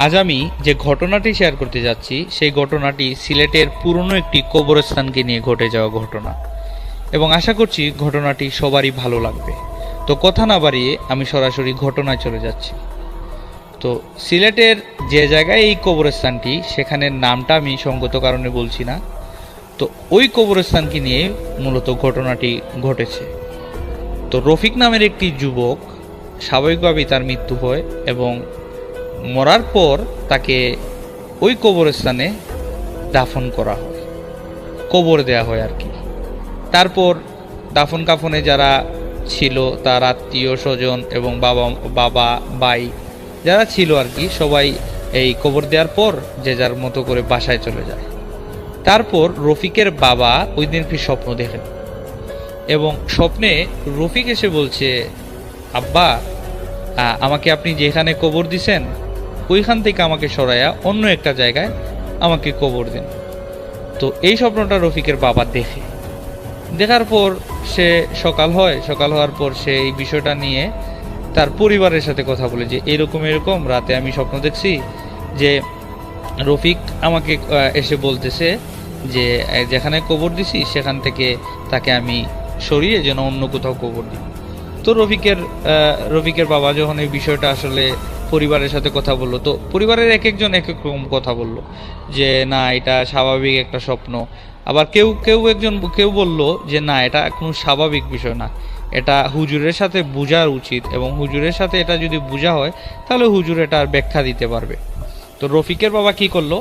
আজ আমি যে ঘটনাটি শেয়ার করতে যাচ্ছি সেই ঘটনাটি সিলেটের পুরনো একটি কবরস্থানকে নিয়ে ঘটে যাওয়া ঘটনা, এবং আশা করছি ঘটনাটি সবারই ভালো লাগবে। তো কথা না বাড়িয়ে আমি সরাসরি ঘটনায় চলে যাচ্ছি। তো সিলেটের যে জায়গায় এই কবরস্থানটি, সেখানের নামটা আমি সঙ্গত কারণে বলছি না। তো ওই কবরস্থানকে নিয়ে মূলত ঘটনাটি ঘটেছে। তো রফিক নামের একটি যুবক, স্বাভাবিকভাবেই তার মৃত্যু হয় এবং মরার পর তাকে ওই কবরস্থানে দাফন করা হয়, কবর দেয়া হয় আর কি। তারপর দাফন কাফনে যারা ছিল, তার আত্মীয় স্বজন এবং বাবা ভাই যারা ছিল আর কি, সবাই এই কবর দেওয়ার পর যে যার মতো করে বাসায় চলে যায়। তারপর রফিকের বাবা ওই দিন একটি স্বপ্ন দেখেন, এবং স্বপ্নে রফিক এসে বলছে, আব্বা, আমাকে আপনি যেখানে কবর দিছেন ওইখান থেকে আমাকে সরাইয়া অন্য একটা জায়গায় আমাকে কবর দিন। তো এই স্বপ্নটা রফিকের বাবা দেখার পর সে সকাল হওয়ার পর সে এই বিষয়টা নিয়ে তার পরিবারের সাথে কথা বলে যে এরকম রাতে আমি স্বপ্ন দেখছি যে রফিক আমাকে এসে বলতেছে যে যেখানে কবর দিছি সেখান থেকে তাকে আমি সরিয়ে যেন অন্য কোথাও কবর দিই। তো রফিকের বাবা যখন এই বিষয়টা আসলে পরিবারের সাথে কথা বললো, তো পরিবারের এক একজন এক এক রকম কথা বললো যে না, এটা স্বাভাবিক একটা স্বপ্ন। আবার কেউ বলল যে না, এটা কোনো স্বাভাবিক বিষয় না, এটা হুজুরের সাথে বোঝার উচিত, এবং হুজুরের সাথে এটা যদি বোঝা হয় তাহলে হুজুর এটার ব্যাখ্যা দিতে পারবে। তো রফিকের বাবা কি করলো,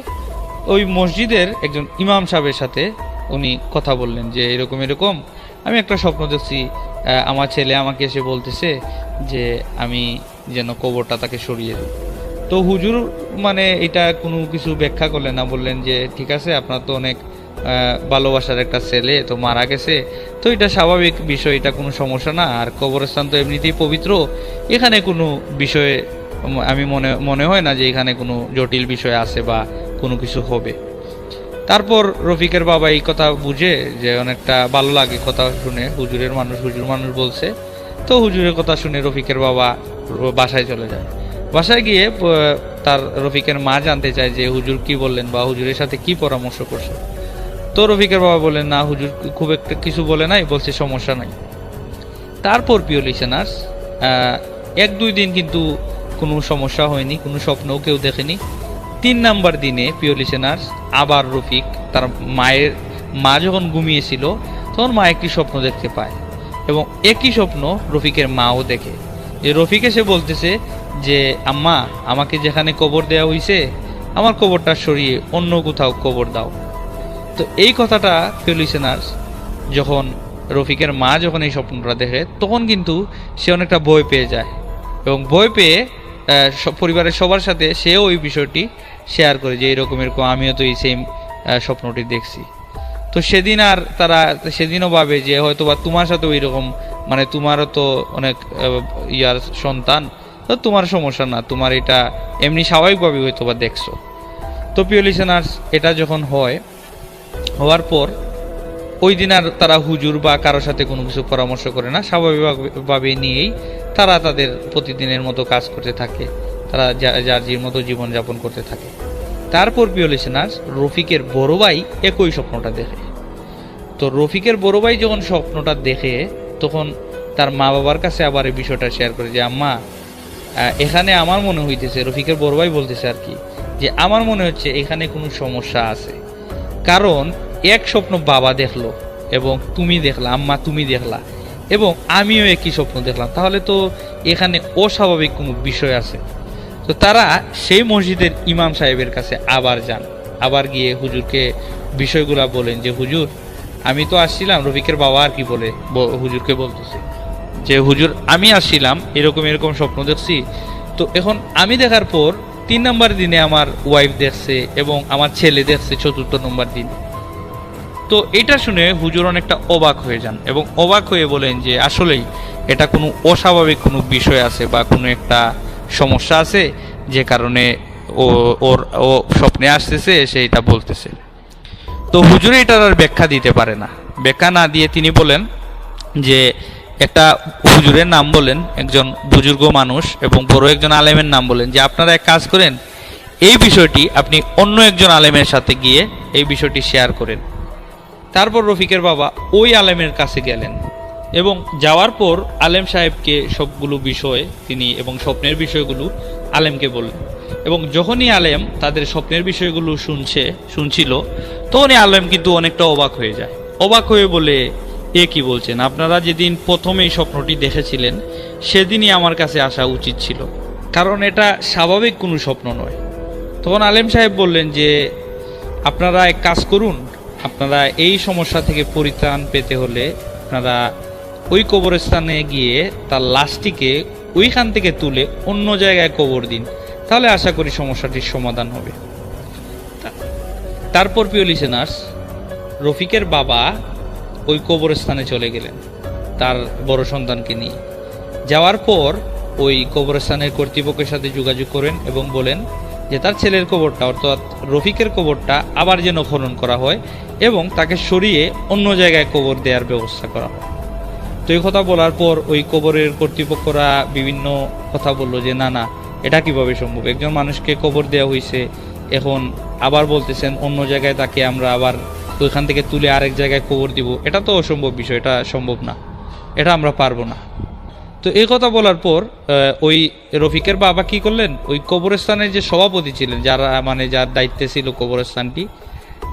ওই মসজিদের একজন ইমাম সাহেবের সাথে উনি কথা বললেন যে এরকম আমি একটা স্বপ্ন দেখছি, আমার ছেলে আমাকে এসে বলতেছে যে আমি যেন কবরটা তাকে সরিয়ে দিই। তো হুজুর মানে এটা কোনো কিছু ব্যাখ্যা করলেন না, বললেন যে ঠিক আছে, আপনার তো অনেক ভালোবাসার একটা ছেলে তো মারা গেছে, তো এটা স্বাভাবিক বিষয়, এটা কোনো সমস্যা না, আর কবরস্থান তো এমনিতেই পবিত্র, এখানে কোনো বিষয়ে আমি মনে হয় না যে এখানে কোনো জটিল বিষয় আছে বা কোনো কিছু হবে। তারপর রফিকের বাবা এই কথা বুঝে যে অনেকটা ভালো লাগে কথা শুনে, হুজুর মানুষ বলছে। তো হুজুরের কথা শুনে রফিকের বাবা বাসায় চলে যায়। বাসায় গিয়ে তার রফিকের মা জানতে চায় যে হুজুর কি বললেন বা হুজুরের সাথে কি পরামর্শ করছে। তো রফিকের বাবা বললেন না, হুজুর খুব একটা কিছু বলে নাই, বলছে সমস্যা নাই। তারপর প্রিয় লিসেনার্স, 1-2 দিন কিন্তু কোনো সমস্যা হয়নি, কোনো স্বপ্নও কেউ দেখেনি। 3 নাম্বার দিনে প্রিয় লিসেনার্স আবার রফিক তার মা যখন ঘুমিয়েছিল তখন মা একটি স্বপ্ন দেখতে পায়, এবং একই স্বপ্ন রফিকের মাও দেখে। যে রফিক এসে বলতেছে যে আম্মা, আমাকে যেখানে কবর দেওয়া হয়েছে আমার কবরটা সরিয়ে অন্য কোথাও কবর দাও। তো এই কথাটা প্রিয় লিসেনার্স, যখন রফিকের মা যখন এই স্বপ্নটা দেখে তখন কিন্তু সে অনেকটা ভয় পেয়ে যায়, এবং ভয় পেয়ে পরিবারের সবার সাথে সেও ওই বিষয়টি শেয়ার করে যে এরকম আমিও তো এই সেম স্বপ্নটি দেখছি। তো সেদিনও ভাবে যে হয়তো বা তোমার সাথে ওই রকম, মানে তোমারও তো অনেক ইয়ার সন্তান, তো তোমার সমস্যা না, তোমার এটা এমনি স্বাভাবিকভাবে হয়তো বা দেখছো। তো প্রিয় লিসেনার্স, এটা যখন হওয়ার পর ওই দিন আর তারা হুজুর বা কারোর সাথে কোনো কিছু পরামর্শ করে না, স্বাভাবিকভাবে নিয়েই তারা তাদের প্রতিদিনের মতো কাজ করতে থাকে, তারা যার মতো জীবনযাপন করতে থাকে। তারপর প্রিয় লিসেনার্স, রফিকের বড় ভাই একই স্বপ্নটা দেখে। তো রফিকের বড় ভাই যখন স্বপ্নটা দেখে তখন তার মা বাবার কাছে আবার এই বিষয়টা শেয়ার করে যে আম্মা, এখানে আমার মনে হইতেছে, রফিকের বড় ভাই বলতেছে আর কি, যে আমার মনে হচ্ছে এখানে কোনো সমস্যা আছে, কারণ এক স্বপ্ন বাবা দেখলো এবং তুমি দেখলা, আম্মা তুমি দেখলা, এবং আমিও একই স্বপ্ন দেখলাম, তাহলে তো এখানে অস্বাভাবিক কোনো বিষয় আছে। তো তারা সেই মসজিদের ইমাম সাহেবের কাছে আবার যান, আবার গিয়ে হুজুরকে বিষয়গুলা বলেন যে হুজুর, আমি তো আসছিলাম, রফিকের বাবা আর কি বলে হুজুরকে বলতেছে যে হুজুর, আমি আসছিলাম, এরকম স্বপ্ন দেখছি, তো এখন আমি দেখার পর 3 নম্বর দিনে আমার ওয়াইফ দেখছে এবং আমার ছেলে দেখছে 4র্থ নম্বর দিন। তো এটা শুনে হুজুর অনেকটা অবাক হয়ে যান, এবং অবাক হয়ে বলেন যে আসলেই এটা কোনো অস্বাভাবিক কোনো বিষয় আছে বা কোনো একটা সমস্যা আছে, যে কারণে ও স্বপ্নে আসতেছে, সে এটা বলতেছে। তো হুজুর এটার আর ব্যাখ্যা দিতে পারে না, ব্যাখ্যা না দিয়ে তিনি বলেন যে একটা হুজুরের নাম বলেন, একজন বুজুর্গ মানুষ এবং বড় একজন আলেমের নাম বলেন, যে আপনারা এক কাজ করেন, এই বিষয়টি আপনি অন্য একজন আলেমের সাথে গিয়ে এই বিষয়টি শেয়ার করেন। তারপর রফিকের বাবা ওই আলেমের কাছে গেলেন এবং যাওয়ার পর আলেম সাহেবকে সবগুলো বিষয় তিনি এবং স্বপ্নের বিষয়গুলো আলেমকে বললেন। এবং যখনই আলেম তাদের স্বপ্নের বিষয়গুলো শুনছিল, তখনই আলেম কিন্তু অনেকটা অবাক হয়ে যায়। অবাক হয়ে বলে, এ কি বলছেন? আপনারা যেদিন প্রথমে এই স্বপ্নটি দেখেছিলেন সেদিনই আমার কাছে আসা উচিত ছিল, কারণ এটা স্বাভাবিক কোনো স্বপ্ন নয়। তখন আলেম সাহেব বললেন যে আপনারা এক কাজ করুন, আপনারা এই সমস্যা থেকে পরিত্রাণ পেতে হলে আপনারা ওই কবরস্থানে গিয়ে তার লাশটিকে ওইখান থেকে তুলে অন্য জায়গায় কবর দিন, তাহলে আশা করি সমস্যাটির সমাধান হবে। তারপর প্রিয় লিসেনার্স, রফিকের বাবা ওই কবরস্থানে চলে গেলেন তার বড় সন্তানকে নিয়ে। যাওয়ার পর ওই কবরস্থানের কর্তৃপক্ষের সাথে যোগাযোগ করেন এবং বলেন যে তার ছেলের কবরটা অর্থাৎ রফিকের কবরটা আবার যেন খনন করা হয় এবং তাকে সরিয়ে অন্য জায়গায় কবর দেওয়ার ব্যবস্থা করা হয়। তো এই কথা বলার পর ওই কবরের কর্তৃপক্ষরা বিভিন্ন কথা বললো যে না, এটা কিভাবে সম্ভব? একজন মানুষকে কবর দেওয়া হয়েছে, এখন আবার বলতেছেন অন্য জায়গায় তাকে আমরা আবার ওইখান থেকে তুলে আরেক জায়গায় কবর দিব, এটা তো অসম্ভব বিষয়, এটা সম্ভব না, এটা আমরা পারবো না। তো এই কথা বলার পর ওই রফিকের বাবা কি করলেন, ওই কবরস্থানের যে সভাপতি ছিলেন, যার দায়িত্বে ছিল কবরস্থানটি,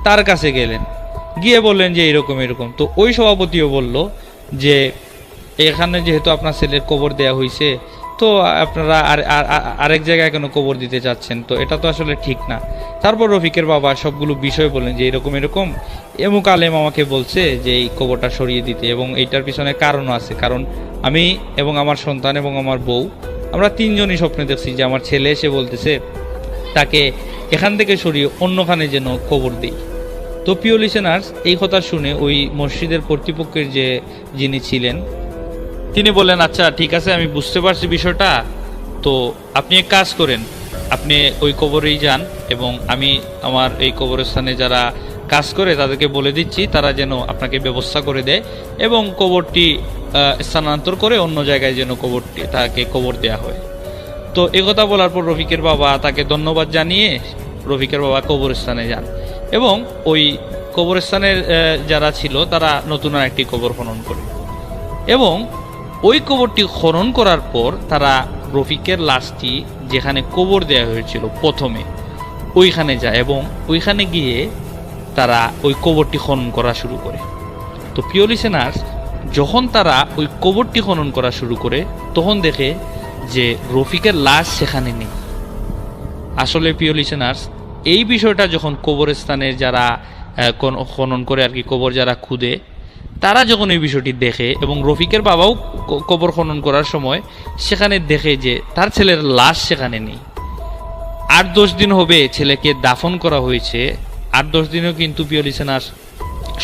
তার কাছে গেলেন, গিয়ে বললেন যে এরকম। তো ওই সভাপতিও বলল যে এখানে যেহেতু আপনার ছেলের কবর দেয়া হয়েছে, তো আপনারা আরেক জায়গায় কেন কবর দিতে চাচ্ছেন? তো এটা তো আসলে ঠিক না। তারপর রফিকের বাবা সবগুলো বিষয় বললেন যে এরকম এমুক আলেম আমাকে বলছে যে এই কবরটা সরিয়ে দিতে, এবং এইটার পিছনে কারণও আছে। কারণ আমি এবং আমার সন্তান এবং আমার বউ, আমরা তিনজনই স্বপ্নে দেখছি যে আমার ছেলে এসে বলতেছে তাকে এখান থেকে সরিয়ে অন্যখানে যেন কবর দিই। তো প্রিয় লিসেনার্স, এই কথা শুনে ওই মসজিদের কর্তৃপক্ষের যিনি ছিলেন তিনি বললেন, আচ্ছা ঠিক আছে, আমি বুঝতে পারছি বিষয়টা, তো আপনি এক কাজ করেন, আপনি ওই কবরেই যান এবং আমি আমার এই কবরস্থানে যারা কাজ করে তাদেরকে বলে দিচ্ছি তারা যেন আপনাকে ব্যবস্থা করে দেয় এবং কবরটি স্থানান্তর করে অন্য জায়গায় যেন তাকে কবর দেয়া হয়। তো একথা বলার পর রফিকের বাবা তাকে ধন্যবাদ জানিয়ে রফিকের বাবা কবরস্থানে যান এবং ওই কবরস্থানের যারা ছিল তারা নতুন একটি কবর খনন করে এবং ওই কবরটি খনন করার পর তারা রফিকের লাশটি যেখানে কবর দেওয়া হয়েছিল প্রথমে ওইখানে যায় এবং ওইখানে গিয়ে তারা ওই কবরটি খনন করা শুরু করে। তো প্রিয় লিসেনার্স, যখন তারা ওই কবরটি খনন করা শুরু করে তখন দেখে যে রফিকের লাশ সেখানে নেই। আসলে প্রিয় লিসেনার্স, এই বিষয়টা যখন কবরস্থানের যারা খনন করে আর কি, কবর যারা খুদে, তারা যখন এই বিষয়টি দেখে এবং রফিকের বাবাও কবর খনন করার সময় সেখানে দেখে যে তার ছেলের লাশ সেখানে নেই। 8-10 দিন হবে ছেলেকে দাফন করা হয়েছে, 8-10 দিনেও কিন্তু প্রিয় লিসেনার্স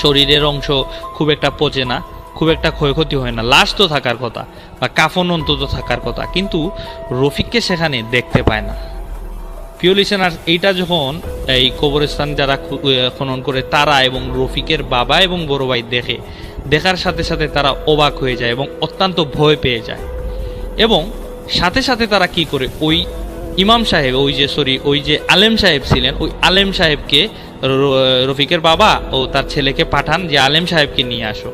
শরীরের অংশ খুব একটা পচে না, খুব একটা ক্ষয়ক্ষতি হয় না, লাশ তো থাকার কথা বা কাফন অন্তত থাকার কথা, কিন্তু রফিককে সেখানে দেখতে পায় না। প্রিয় লিসেনার্স, এইটা যখন এই কবরস্থান যারা খনন করে তারা এবং রফিকের বাবা এবং বড় ভাই দেখার সাথে সাথে তারা অবাক হয়ে যায় এবং অত্যন্ত ভয় পেয়ে যায় এবং সাথে সাথে তারা কি করে, ওই ইমাম সাহেব ওই যে আলেম সাহেব ছিলেন, ওই আলেম সাহেবকে রফিকের বাবা ও তার ছেলেকে পাঠান যে আলেম সাহেবকে নিয়ে আসো।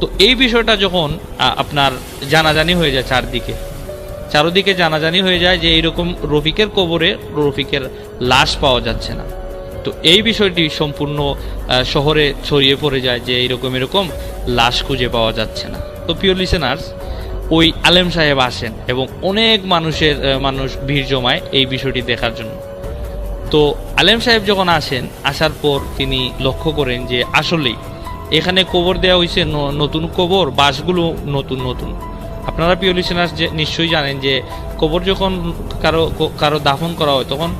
তো এই বিষয়টা যখন আপনার জানাজানি হয়ে যায়, চারদিকে জানাজানি হয়ে যায় যে এইরকম রফিকের কবরে রফিকের লাশ পাওয়া যাচ্ছে না। তো এই বিষয়টি সম্পূর্ণ শহরে ছড়িয়ে পড়ে যায় যে এরকম লাশ খুঁজে পাওয়া যাচ্ছে না। তো প্রিয় লিসেনার্স, ওই আলেম সাহেব আসেন এবং অনেক মানুষ ভিড় জমায় এই বিষয়টি দেখার জন্য। তো আলেম সাহেব যখন আসার পর তিনি লক্ষ্য করেন যে আসলেই এখানে কবর দেওয়া হয়েছে নতুন কবর, বাঁশগুলো নতুন। আপনারা প্রিয় লিসেনার্স নিশ্চয়ই জানেন যে কবর যখন কারো দাফন করা হয় তখন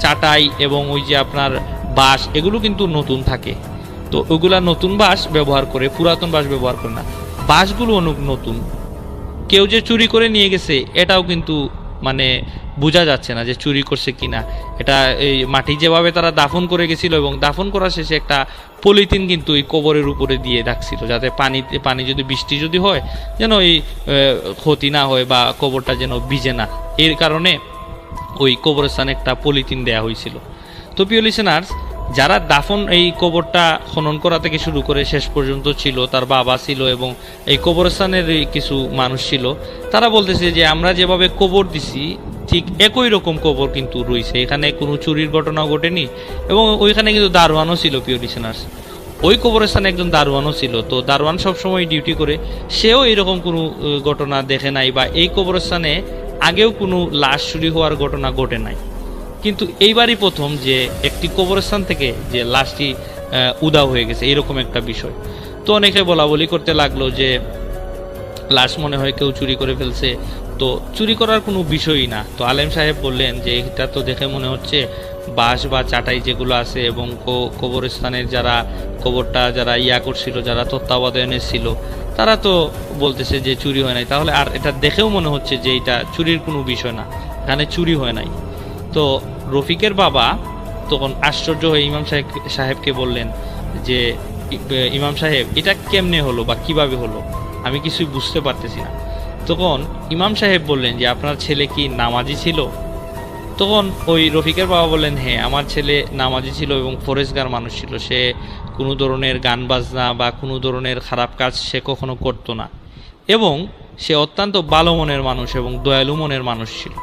চাটাই এবং ওই যে আপনার বাঁশ এগুলো কিন্তু নতুন থাকে। তো ওগুলা নতুন বাঁশ ব্যবহার করে, পুরাতন বাঁশ ব্যবহার করে না। বাঁশগুলো অনেক নতুন, কেউ যে চুরি করে নিয়ে গেছে এটাও কিন্তু মানে বোঝা যাচ্ছে না যে চুরি করছে কিনা। এটা এই মাটি যেভাবে তারা দাফন করে গেছিল এবং দাফন করার শেষে একটা পলিথিন কিন্তু এই কবরের উপরে দিয়ে রাখছিল যাতে পানি যদি বৃষ্টি যদি হয় যেন এই ক্ষতি না হয় বা কবরটা যেন ভিজে না। এর কারণে ওই কবরস্থানে একটা পলিথিন দেয়া হয়েছিল। তো প্রিয় লিসেনার্স, যারা দাফন এই কবরটা খনন করা থেকে শুরু করে শেষ পর্যন্ত ছিল, তার বাবা ছিল এবং এই কবরস্থানের কিছু মানুষ ছিল, তারা বলতেছে যে আমরা যেভাবে কবর দিছি ঠিক একই রকম কবর কিন্তু রয়েছে, এখানে কোনো চুরির ঘটনা ঘটেনি। এবং ওইখানে কিন্তু দারোয়ানও ছিল প্রিয় লিসেনার্স, ওই কবরস্থানে একজন দারোয়ানও ছিল। তো দারোয়ান সবসময় ডিউটি করে, সেও এরকম কোনো ঘটনা দেখে নাই, বা এই কবরস্থানে আগেও কোনো লাশ চুরি হওয়ার ঘটনা ঘটে নাই। কিন্তু এইবারই প্রথম যে একটি কবরস্থান থেকে যে লাশটি উধাও হয়ে গেছে, এরকম একটা বিষয়। তো অনেকে বলা বলি করতে লাগলো যে লাশ মনে হয় কেউ চুরি করে ফেলছে, তো চুরি করার কোনো বিষয়ই না। তো আলেম সাহেব বললেন যে এটা তো দেখে মনে হচ্ছে বাঁশ বা চাটাই যেগুলো আছে, এবং কবরস্থানের কবরটা যারা করছিল, যারা তত্ত্বাবধানে ছিল, তারা তো বলতেছে যে চুরি হয় নাই, তাহলে আর এটা দেখেও মনে হচ্ছে যে এটা চুরির কোনো বিষয় না, এখানে চুরি হয় নাই। তো রফিকের বাবা তখন আশ্চর্য হয়ে ইমাম সাহেবকে বললেন যে ইমাম সাহেব, এটা কেমনে হলো বা কিভাবে হলো, আমি কিছুই বুঝতে পারতেছি না। তখন ইমাম সাহেব বললেন যে আপনার ছেলে কি নামাজি ছিল? তখন ওই রফিকের বাবা বললেন, হ্যাঁ, আমার ছেলে নামাজি ছিল এবং ফরেজগার মানুষ ছিল, সে কোনো ধরনের গান বাজনা বা কোনো ধরনের খারাপ কাজ সে কখনো করতো না, এবং সে অত্যন্ত ভালো মনের মানুষ এবং দয়ালু মনের মানুষ ছিল।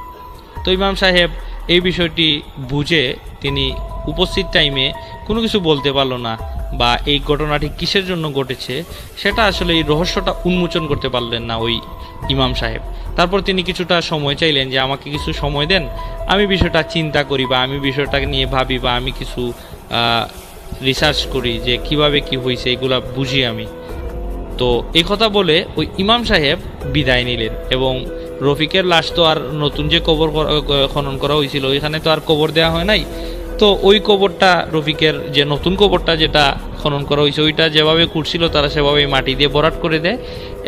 তো ইমাম সাহেব এই বিষয়টি বুঝে তিনি উপস্থিত টাইমে কোনো কিছু বলতে পারলো না, বা এই ঘটনাটি কিসের জন্য ঘটেছে সেটা আসলে এই রহস্যটা উন্মোচন করতে পারলেন না ওই ইমাম সাহেব। তারপর তিনি কিছুটা সময় চাইলেন যে আমাকে কিছু সময় দেন, আমি বিষয়টা চিন্তা করি, বা আমি বিষয়টাকে নিয়ে ভাবি, বা আমি কিছু রিসার্চ করি যে কিভাবে কি হয়েছে, এগুলা বুঝি আমি। তো এই কথা বলে ওই ইমাম সাহেব বিদায় নিলেন, এবং রফিকের লাশ তো আর নতুন যে কবর খনন করা হয়েছিল ওইখানে তো আর কবর দেওয়া হয় নাই। তো ওই কবরটা, রফিকের যে নতুন কবরটা যেটা খনন করা হয়েছে, ওইটা যেভাবে খুঁড়ছিল তারা সেভাবেই মাটি দিয়ে ভরাট করে দেয়,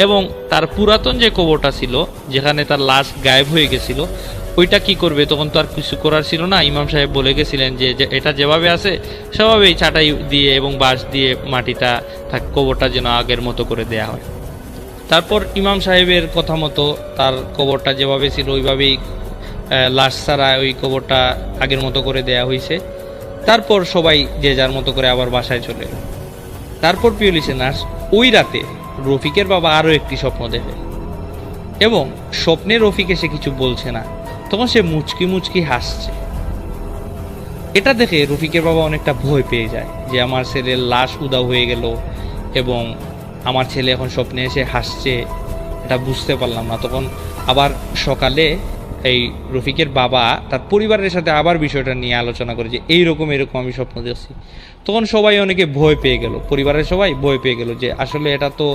এবং তার পুরাতন যে কবরটা ছিল যেখানে তার লাশ গায়েব হয়ে গেছিল, ওইটা কি করবে, তখন তো আর কিছু করার ছিল না। ইমাম সাহেব বলে গেছিলেন যে এটা যেভাবে আছে সেভাবেই ছাটাই দিয়ে এবং বাঁশ দিয়ে মাটিটা কবরটা যেন আগের মতো করে দেয়া হয়। তারপর ইমাম সাহেবের কথা মতো তার কবরটা যেভাবে ছিল ওইভাবেই লাশ ছাড়া ওই কবরটা আগের মতো করে দেয়া হয়েছে। তারপর সবাই যে যার মতো করে আবার বাসায় চলে এলো। তারপর প্রিয় লিসেনার্স, ওই রাতে রফিকের বাবা আরও একটি স্বপ্ন দেখে, এবং স্বপ্নে রফিক এসে কিছু বলছে না, তখন সে মুচকি মুচকি হাসছে। এটা দেখে রফিকের বাবা অনেকটা ভয় পেয়ে যায় যে আমার ছেলের লাশ উধাও হয়ে গেল, এবং আমার ছেলে এখন স্বপ্নে এসে হাসছে, এটা বুঝতে পারলাম না। তখন আবার সকালে এই রফিকের বাবা তার পরিবারের সাথে আবার বিষয়টা নিয়ে আলোচনা করে যে এইরকম আমি স্বপ্ন দেখছি। তখন সবাই অনেকে ভয় পেয়ে গেল, পরিবারের সবাই ভয় পেয়ে গেল যে আসলে এটা তো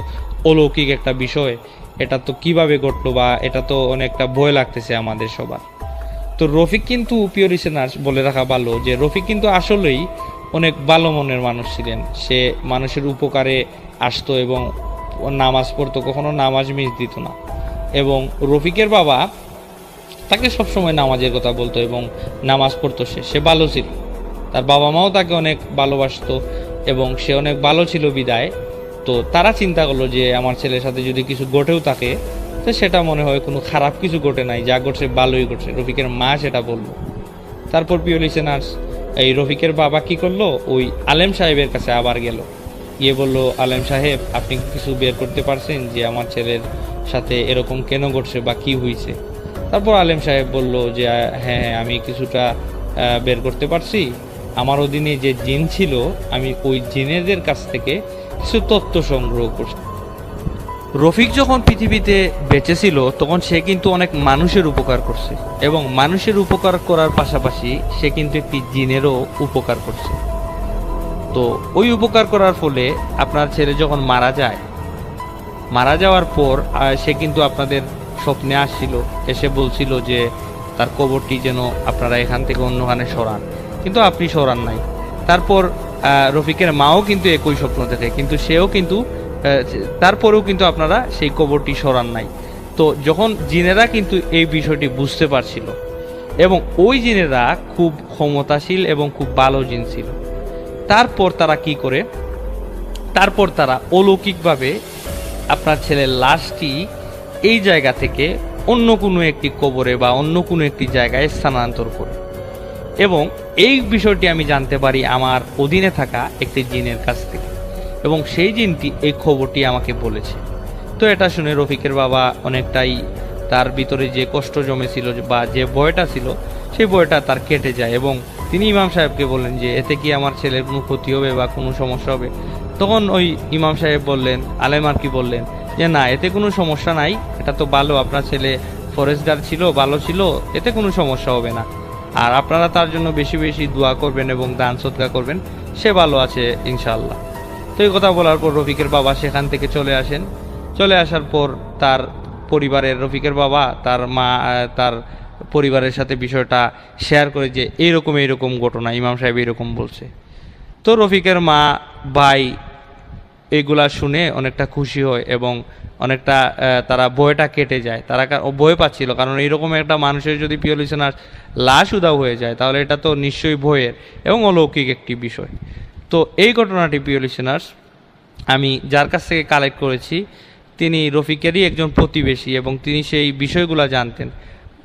অলৌকিক একটা বিষয়, এটা তো কিভাবে ঘটলো, বা এটা তো অনেকটা ভয় লাগতেছে আমাদের সবার। তো রফিক কিন্তু, প্রিয় লিসেনার্স, বলে রাখা ভালো যে রফিক কিন্তু আসলেই অনেক ভালো মনের মানুষ ছিলেন। সে মানুষের উপকারে আসতো এবং নামাজ পড়তো, কখনো নামাজ মিস দিত না। এবং রফিকের বাবা তাকে সবসময় নামাজের কথা বলতো এবং নামাজ পড়তো, সে ভালো ছিল। তার বাবা মাও তাকে অনেক ভালোবাসতো এবং সে অনেক ভালো ছিল বিদায়। তো তারা চিন্তা করলো যে আমার ছেলের সাথে যদি কিছু ঘটেও থাকে তো সেটা মনে হয় কোনো খারাপ কিছু ঘটে নাই, যা ঘটছে ভালোই ঘটছে, রফিকের মা সেটা বললো। তারপর প্রিয় লিসেনার্স, এই রফিকের বাবা কি করলো, ওই আলেম সাহেবের কাছে আবার গেল, গিয়ে বললো, আলেম সাহেব, আপনি কিছু বের করতে পারছেন যে আমার ছেলের সাথে এরকম কেন ঘটছে বা কি হয়েছে? তারপর আলেম সাহেব বলল যে হ্যাঁ, আমি কিছুটা বের করতে পারছি। আমার অধীনে যে জিন ছিল, আমি ওই জিনেদের কাছ থেকে কিছু তথ্য সংগ্রহ করছি। রফিক যখন পৃথিবীতে বেঁচে ছিল তখন সে কিন্তু অনেক মানুষের উপকার করছে, এবং মানুষের উপকার করার পাশাপাশি সে কিন্তু একটি জিনেরও উপকার করছে। তো ওই উপকার করার ফলে আপনার ছেলে যখন মারা যাওয়ার পর সে কিন্তু আপনাদের স্বপ্নে আসছিল, এসে বলছিল যে তার কবরটি যেন আপনারা এখান থেকে অন্যখানে সরান, কিন্তু আপনি সরান নাই। তারপর রফিকের মাও কিন্তু একই স্বপ্ন দেখে, কিন্তু সেও কিন্তু তারপরেও কিন্তু আপনারা সেই কবরটি সরান নাই। তো যখন জিনেরা কিন্তু এই বিষয়টি বুঝতে পারছিল, এবং ওই জিনেরা খুব ক্ষমতাশীল এবং খুব ভালো জিন ছিল, তারপর তারা কি করে, তারপর তারা অলৌকিকভাবে আপনার ছেলের লাশটি এই জায়গা থেকে অন্য কোনো একটি কবরে বা অন্য কোনো একটি জায়গায় স্থানান্তর করে। এবং এই বিষয়টি আমি জানতে পারি আমার অধীনে থাকা একটি জিনের কাছ থেকে, এবং সেই জিনটি এই খবরটি আমাকে বলেছে। তো এটা শুনে রফিকের বাবা অনেকটাই, তার ভিতরে যে কষ্ট জমেছিল বা যে ভয়টা ছিল সেই ভয়টা তার কেটে যায়, এবং তিনি ইমাম সাহেবকে বললেন যে এতে কি আমার ছেলের কোনো ক্ষতি হবে বা কোনো সমস্যা হবে? তখন ওই ইমাম সাহেব বললেন, আলেম আর কি বললেন যে না, এতে কোনো সমস্যা নাই, এটা তো ভালো, আপনার ছেলে ফরেস্ট গার্ড ছিল, ভালো ছিল, এতে কোনো সমস্যা হবে না। আর আপনারা তার জন্য বেশি বেশি দোয়া করবেন এবং দান সদকা করবেন, সে ভালো আছে ইনশাআল্লাহ। তো এই কথা বলার পর রফিকের বাবা সেখান থেকে চলে আসেন। চলে আসার পর তার পরিবারের, রফিকের বাবা তার মা তার পরিবারের সাথে বিষয়টা শেয়ার করে যে এইরকম ঘটনা, ইমাম সাহেব এরকম বলছে। তো রফিকের মা ভাই এগুলা শুনে অনেকটা খুশি হয় এবং অনেকটা তারা ভয়টা কেটে যায়। তারা ভয় পাচ্ছিল, কারণ এইরকম একটা মানুষের যদি প্রিয় লিসেনার লাশ উধাও হয়ে যায় তাহলে এটা তো নিশ্চয়ই ভয়ের এবং অলৌকিক একটি বিষয়। তো এই ঘটনাটি প্রিয় লিসেনার্স আমি যার কাছ থেকে কালেক্ট করেছি তিনি রফিকেরই একজন প্রতিবেশী এবং তিনি সেই বিষয়গুলো জানতেন।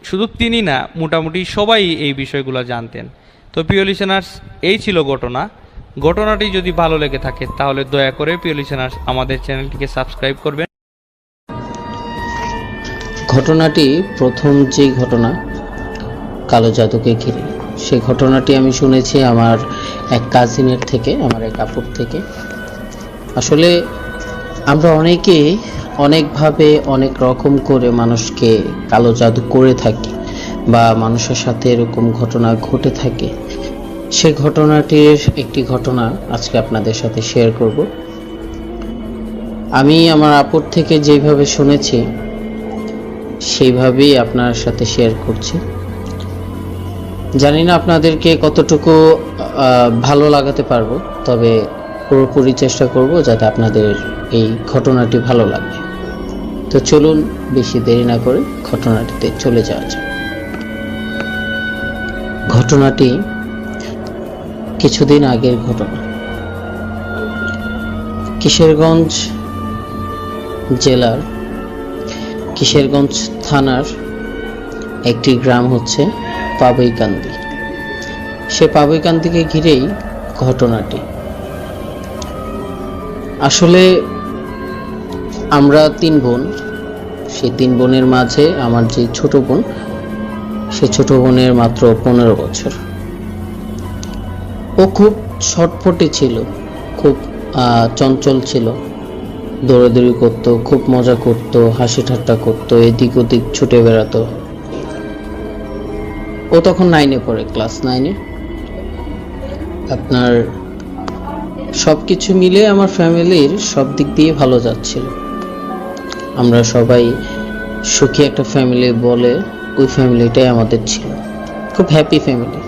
শুধু তিনি না, মোটামুটি সবাই এই বিষয়গুলো জানতেন। তো প্রিয় লিসেনার্স, এই ছিল ঘটনাটি যদি ভালো লেগে থাকে তাহলে দয়া করে প্রিয় লিসেনার্স আমাদের চ্যানেলটিকে সাবস্ক্রাইব করবেন। ঘটনাটি প্রথম যে ঘটনা কালো জাদুকে ঘিরে, সেই ঘটনাটি আমি শুনেছি আমার এক কাজিনের থেকে, আমার এক আপুর থেকে। আসলে আমরা অনেকে অনেকভাবে অনেক রকম করে মানুষকে কালো জাদু করে থাকি বা মানুষের সাথে এরকম ঘটনা ঘটে থাকে। সেই ঘটনাটির একটি ঘটনা আজকে আপনাদের সাথে শেয়ার করব। আমি আমার আপুর থেকে যেভাবে শুনেছি সেইভাবেই আপনার সাথে শেয়ার করছি। জানি না আপনাদেরকে কতটুকু ভালো লাগাতে পারবো, তবে পুরোপুরি চেষ্টা করব যাতে আপনাদের এই ঘটনাটি ভালো লাগে। তো চলুন বেশি দেরি না করে ঘটনাটিতে চলে যাওয়া যাক। ঘটনাটি কিছুদিন আগের ঘটনা। কিশোরগঞ্জ জেলার কিশোরগঞ্জ থানার একটি গ্রাম হচ্ছে পাবইকান্দি। সে পাবইকান্দিকে ঘিরেই ঘটনাটি। আসলে আমরা 3 বোন, সেই 3 বোনের মাঝে আমার যে ছোট বোন, সে ছোট বোনের মাত্র 15 বছর। ও খুব ছটফটে ছিল, খুব চঞ্চল ছিল, দৌড়াদৌড়ি করতো, খুব মজা করতো, হাসি ঠাট্টা করতো, এদিক ওদিক ছুটে বেড়াতো। ও তখন 9-এ পড়ে, ক্লাস 9-এ। আপনার সবকিছু মিলে আমার ফ্যামিলির সব দিক দিয়ে ভালো যাচ্ছিল। আমরা সবাই সুখী একটা ফ্যামিলি বলে ওই ফ্যামিলিটাই আমাদের ছিল, খুব হ্যাপি ফ্যামিলি।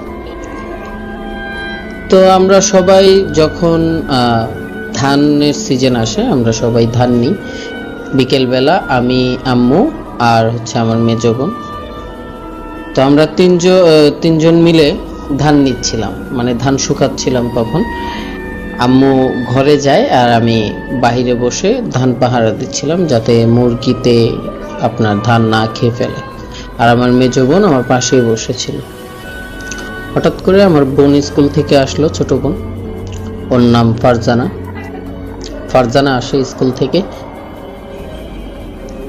তো আমরা সবাই যখন ধানের সিজন আসে আমরা সবাই ধান নিই। বিকেলবেলা আমি, আম্মু আর হচ্ছে আমার মেজো বোন, তো আমরা তিনজন মিলে ধান নিচ্ছিলাম, মানে ধান শুকাচ্ছিলাম। তখন আম্মু ঘরে যায় আর আমি বাহিরে বসে ধান পাহারা দিচ্ছিলাম যাতে মুরগিতে আপনার ধান না খেয়ে ফেলে। আর আমার মেজো বোন আমার পাশেই বসেছিল। হঠাৎ করে আমার বোন স্কুল থেকে আসলো, ছোট বোন, ওর নাম ফারজানা আসে স্কুল থেকে।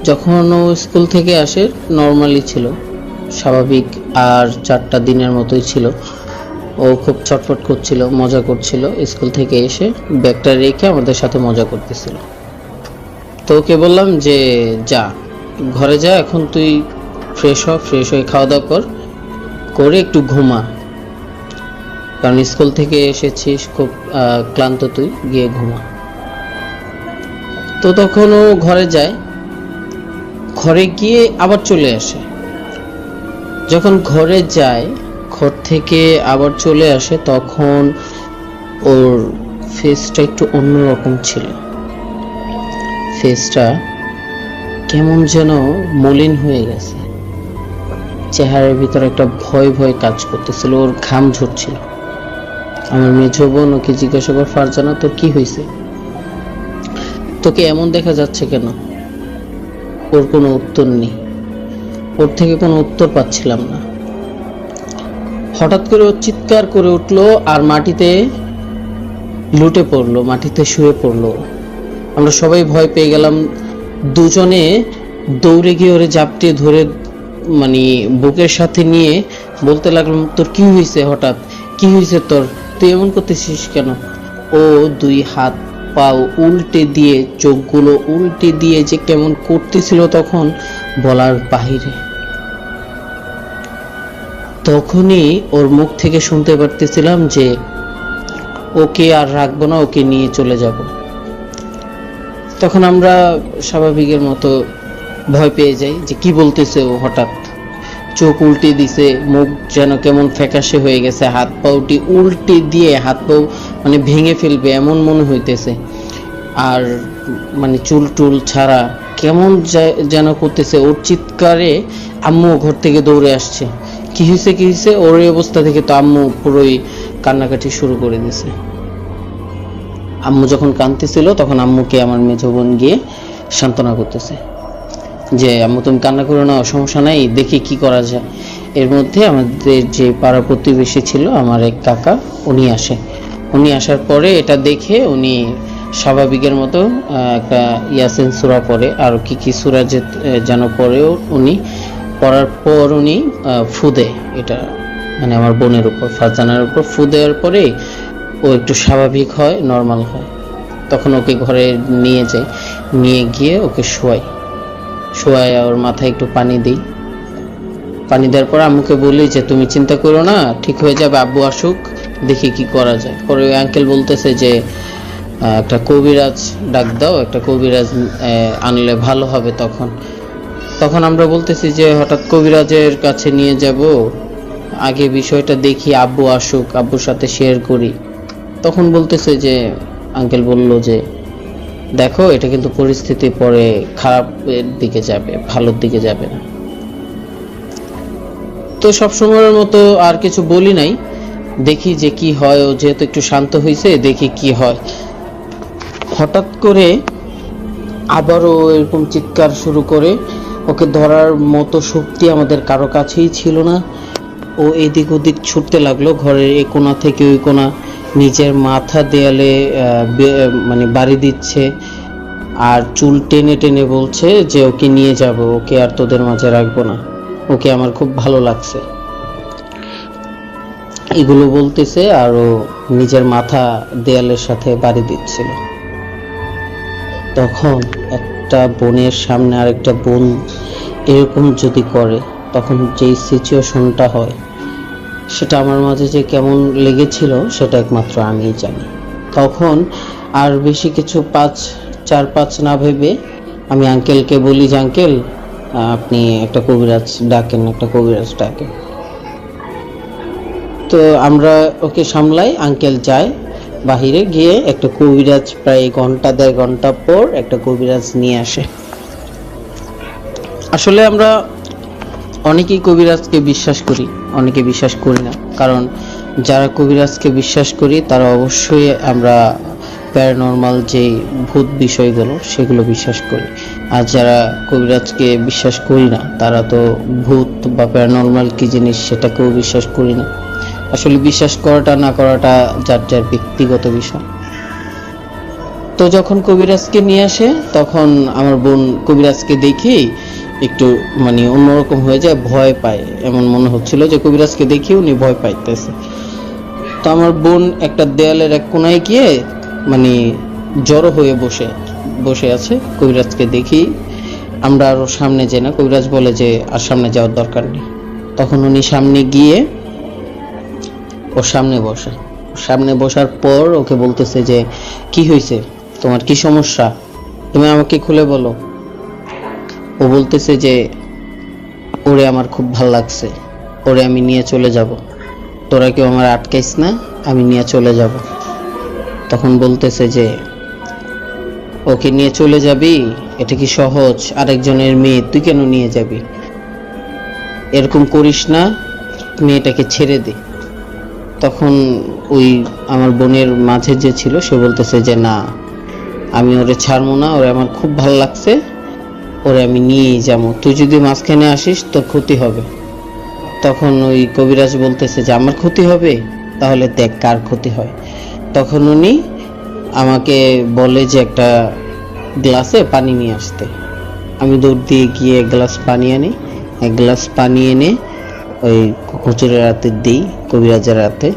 যখন ও স্কুল থেকে আসে নর্মালি ছিল, স্বাভাবিক আর 4টা দিনের মতোই ছিল। ও খুব ছটফট করছিল, মজা করছিল। স্কুল থেকে এসে ব্যাগটা রেখে আমাদের সাথে মজা করতেছিল। তো ওকে বললাম যে যা ঘরে যা, এখন তুই ফ্রেশ হয়ে খাওয়া দাওয়া করে একটু ঘুমা, কারণ স্কুল থেকে এসেছিস খুব ক্লান্ত, তুই গিয়ে ঘুমা। তো তখন ও ঘরে যায়, ঘরে গিয়ে আবার চলে আসে। যখন ঘরে যায়, ঘর থেকে আবার চলে আসে, তখন ওর ফেসটা একটু অন্যরকম ছিল। ফেসটা কেমন যেন মলিন হয়ে গেছে, চেহারার ভিতরে একটা ভয় কাজ করতেছিল, ওর ঘাম ঝরছিল। আমার মেজো বোন ওকে জিজ্ঞাসা করে, ফারজানা তোর কি হয়েছে, তোকে এমন দেখা যাচ্ছে কেন? ওর কোনো উত্তর নেই। ওর থেকে কোনো উত্তর পাচ্ছিলাম না। হঠাৎ করে ও চিৎকার করে উঠলো আর মাটিতে লুটে পড়লো, মাটিতে শুয়ে পড়লো। আমরা সবাই ভয় পেয়ে গেলাম। দুজনে দৌড়ে গিয়ে ওরে জাপটে ধরে মানে বুকের সাথে নিয়ে বলতে লাগলাম, তোর কি হয়েছে? হঠাৎ কি হয়েছে তোর? তুই এমন করতেছিস কেন? ও দুই হাত পাও উল্টে দিয়ে, চোখগুলো উল্টে দিয়ে যে কেমন করতেছিল তখন বলার বাহিরে। তখনই ওর মুখ থেকে শুনতে পারতেছিলাম যে ওকে আর রাখবো না, ওকে নিয়ে চলে যাব। তখন আমরা স্বাভাবিকের মতো ভয় পেয়ে যাই যে কি বলতেছে ও। হঠাৎ চোখ উল্টে দিছে, মুখ যেন কেমন ফ্যাকাশে হয়ে গেছে, হাত পাউটি উল্টে দিয়ে হাত পাও মানে ভেঙে ফেলবে এমন মনে হইতেছে। আর মানে চুল টুল ছাড়া কেমন যেন করতেছে। ওর চিৎকারে আম্মু ঘর থেকে দৌড়ে আসছে। কি হয়েছে কি হয়েছে? ওর এই অবস্থা থেকে তো আম্মু পুরোই কান্নাকাটি শুরু করে দিয়েছে। আম্মু যখন কাঁদতেছিল তখন আম্মুকে আমার মেজো বোন গিয়ে সান্ত্বনা করতেছে যে আম্মু তুমি কান্না করো না, সমস্যা নাই, দেখি কি করা যায়। এর মধ্যে আমাদের যে পাড়া প্রতিবেশী ছিল আমার এক কাকা, উনি আসে। উনি আসার পরে এটা দেখে উনি স্বাভাবিকের মতো একটা ইয়াসিন সূরা পড়ে, আর কি কি সূরা যেন পড়েও উনি পড়ার পর উনি ফু দেয়। এটা মানে আমার বোনের উপর, ফারজানার উপর ফু দেওয়ার পরে ও একটু স্বাভাবিক হয়, নর্মাল হয়। তখন ওকে ঘরে নিয়ে যাই, নিয়ে গিয়ে ওকে শোয়াই ওর মাথায় একটু পানি দিই। পানি দেওয়ার পর আম্মুকে বলি যে তুমি চিন্তা করো না, ঠিক হয়ে যাবে, আব্বু আসুক, দেখি কি করা যায়। পরে ওই আঙ্কেল বলতেছে যে একটা কবিরাজ ডাক দাও, একটা কবিরাজ আনলে ভালো হবে। তখন আমরা বলতেছি যে হঠাৎ কবিরাজের কাছে নিয়ে যাব, আগে বিষয়টা দেখি, আব্বু আসুক, আব্বুর সাথে শেয়ার করি। তখন বলতেছে যে আঙ্কেল বলল যে দেখো এটা কিন্তু পরিস্থিতি পরে খারাপের দিকে যাবে, ভালোর দিকে যাবে না। তো সবসময়ের মতো আর কিছু বলি নাই, দেখি যে কি হয়। ও যেহেতু একটু শান্ত হয়েছে, দেখি কি হয়। হঠাৎ করে আবারও এরকম চিৎকার শুরু করে। ওকে ধরার মতো শক্তি আমাদের কারো কাছেই ছিল না। ও এদিক ওদিক ছুটতে লাগলো, ঘরের এই কোণা থেকে ওই কোণা, নিজের মাথা দেয়ালে মানে বাড়ি দিচ্ছে আর চুল টেনে টেনে বলছে যে ওকে নিয়ে যাব, ওকে আর তোদের মাঝে রাখবো না, ওকে আমার খুব ভালো লাগছে, এগুলো বলতেছে। আর ও নিজের মাথা দেয়ালের সাথে বাড়ি দিচ্ছিল। তখন একটা বোনের সামনে আরেকটা বোন এরকম যদি করে, তখন যেই সিচুয়েশনটা হয় সেটা আমার মাঝে যে কেমন লেগেছিল সেটা একমাত্র আমিই জানি। তখন আর বেশি কিছু 4-5 না ভেবে আমি আঙ্কেলকে বলি যে আঙ্কেল আপনি একটা কবিরাজ ডাকেন, একটা কবিরাজ ডাকেন। তো আমরা ওকে সামলাই, আঙ্কেল যায় বাহিরে গিয়ে একটা কবিরাজ, প্রায় দেড় ঘন্টা পর একটা কবিরাজ নিয়ে আসে। আসলে আমরা অনেকেই কবিরাজকে বিশ্বাস করি, অনেকে বিশ্বাস করি না। কারণ যারা কবিরাজকে বিশ্বাস করি তারা অবশ্যই আমরা প্যারানর্মাল যে ভূত বিষয়গুলো সেগুলো বিশ্বাস করি। আর যারা কবিরাজকে বিশ্বাস করি না তারা তো ভূত বা প্যারানর্মাল কি জিনিস সেটাকেও বিশ্বাস করি না। আসলে বিশ্বাস করাটা না করাটা যার যার ব্যক্তিগত বিষয়। তো যখন কবিরাজকে নিয়ে আসে তখন আমার বোন কবিরাজকে দেখেই একটু মানে অন্যরকম হয়ে যায়, ভয় পায়। এমন মনে হচ্ছিল যে কবিরাজকে দেখে উনি ভয় পাইতেছে। তো আমার বোন একটা দেয়ালের এক কোনায় গিয়ে মানে জড়ো হয়ে বসে আছে। কবিরাজকে দেখি আমরা আরো সামনে যাই না, কবিরাজ বলে যে আর সামনে যাওয়ার দরকার নেই। তখন উনি সামনে গিয়ে ওর সামনে বসার পর ওকে বলতেছে যে কি হয়েছে, তোমার কি সমস্যা, তুমি আমাকে খুলে বলো। ও বলতেছে যে ওরে আমার খুব ভালো লাগছে, ওরে আমি নিয়ে চলে যাব, তোরা কেউ আমার আটকাইস না, আমি নিয়ে চলে যাব। তখন বলতেছে যে ওকে নিয়ে চলে যাবি, এটা কি সহজ? আরেকজনের মেয়ে তুই কেন নিয়ে যাবি? এরকম করিস না, মেয়েটাকে ছেড়ে দে। তখন ওই আমার বোনের মাঝে যে ছিল সে বলতেছে যে না, আমি ওরে ছাড়বো না, ওরে আমার খুব ভালো লাগছে, ওরে আমি নিয়েই যাবো, তুই যদি মাঝখানে আসিস তোর ক্ষতি হবে। তখন ওই কবিরাজ বলতেছে যে আমার ক্ষতি হবে, তাহলে দেখ কার ক্ষতি হয়। তখন উনি আমাকে বলে যে একটা গ্লাসে পানি নিয়ে আসতে। আমি দৌড় দিয়ে গিয়ে এক গ্লাস পানি আনি। এক গ্লাস পানি এনে ওই হুজুরের হাতে দিই, কবিরাজের হাতে।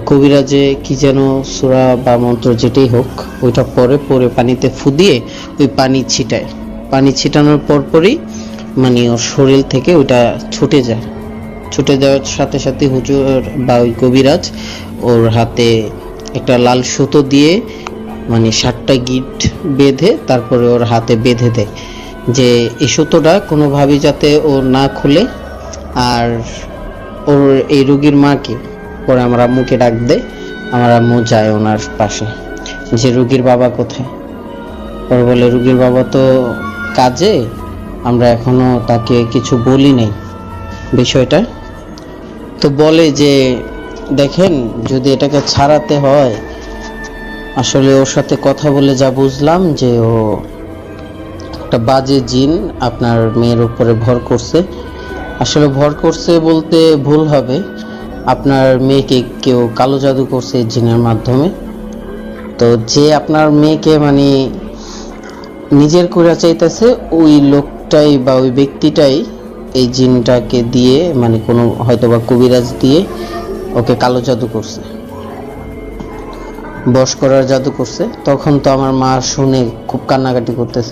কবিরাজে কি যেন সূরা বা মন্ত্র যেটাই হোক ওইটা পরে পরে পানিতে ফু দিয়ে ওই পানি ছিটায়। পানি ছিটানোর পরপরই মানে ওর শরীর থেকে ওইটা ছুটে যায়। ছুটে যাওয়ার সাথে সাথে হুজুর বা ওই কবিরাজ ওর হাতে একটা লাল সুতো দিয়ে মানে 7টা গিট বেঁধে তারপরে ওর হাতে বেঁধে দেয় যে এই সুতোটা কোনোভাবেই যাতে ও না খুলে। আর ওর এই রোগীর মাকে পরে আমার আম্মুকে ডাক দেয়। আমার আম্মু যায় ওনার পাশে, যে রোগীর বাবা কোথায়। পরে বলে রোগীর বাবা তো কাজে, আমরা এখনো তাকে কিছু বলি নাই বিষয়টা। তো বলে যে দেখেন যদি এটাকে ছাড়াতে হয়, আসলে ওর সাথে কথা বলে যা বুঝলাম যে ও একটা বাজে জিন আপনার মেয়ের উপরে ভর করছে। আসলে ভর করছে বলতে ভুল হবে, আপনার মেয়েকে কেউ কালো জাদু করছে এই জিনের মাধ্যমে। তো যে আপনার মেয়েকে মানে নিজের করে চাইতেছে ওই লোকটাই বা ওই ব্যক্তিটাই এই জিনটাকে দিয়ে মানে কোনো হয়তোবা কবিরাজ দিয়ে ওকে কালো জাদু করছে, বশ করার জাদু করছে। তখন তো আমার মা শুনে খুব কান্নাকাটি করতেছে।